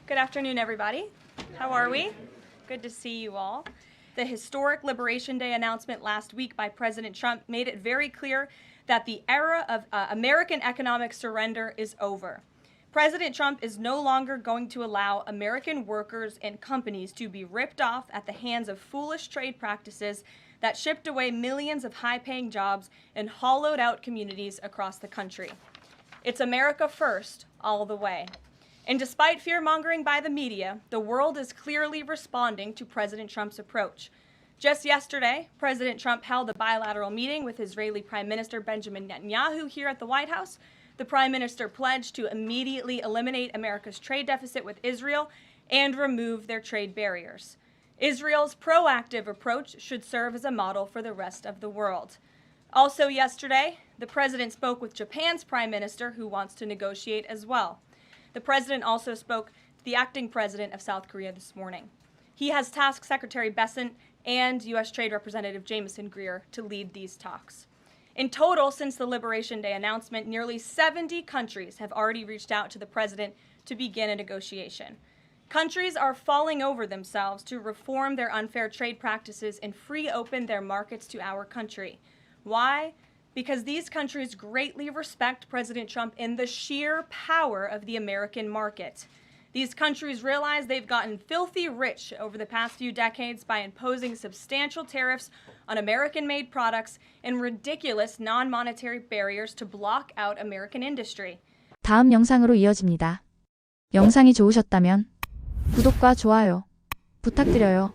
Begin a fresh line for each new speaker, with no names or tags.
Good afternoon, everybody. How are we? Good to see you all. The historic Liberation Day announcement last week by President Trump made it very clear that the era of American economic surrender is over. President Trump is no longer going to allow American workers and companies to be ripped off at the hands of foolish trade practices that shipped away millions of high-paying jobs and hollowed out communities across the country. It's America first, all the way. And despite fear-mongering by the media, the world is clearly responding to President Trump's approach. Just yesterday, President Trump held a bilateral meeting with Israeli Prime Minister Benjamin Netanyahu here at the White House. The Prime Minister pledged to immediately eliminate America's trade deficit with Israel and remove their trade barriers. Israel's proactive approach should serve as a model for the rest of the world. Also yesterday, the President spoke with Japan's Prime Minister, who wants to negotiate as well. The President also spoke to the acting President of South Korea this morning. He has tasked Secretary Bessent and U.S. Trade Representative Jamieson Greer to lead these talks. In total, since the Liberation Day announcement, nearly 70 countries have already reached out to the President to begin a negotiation. Countries are falling over themselves to reform their unfair trade practices and free open their markets to our country. Why? Because these countries greatly respect President Trump in the sheer power of the American market. These countries realize they've gotten filthy rich over the past few decades by imposing substantial tariffs on American-made products and ridiculous non-monetary barriers to block out American industry.
다음 영상으로 이어집니다. 영상이 좋으셨다면 구독과 좋아요 부탁드려요.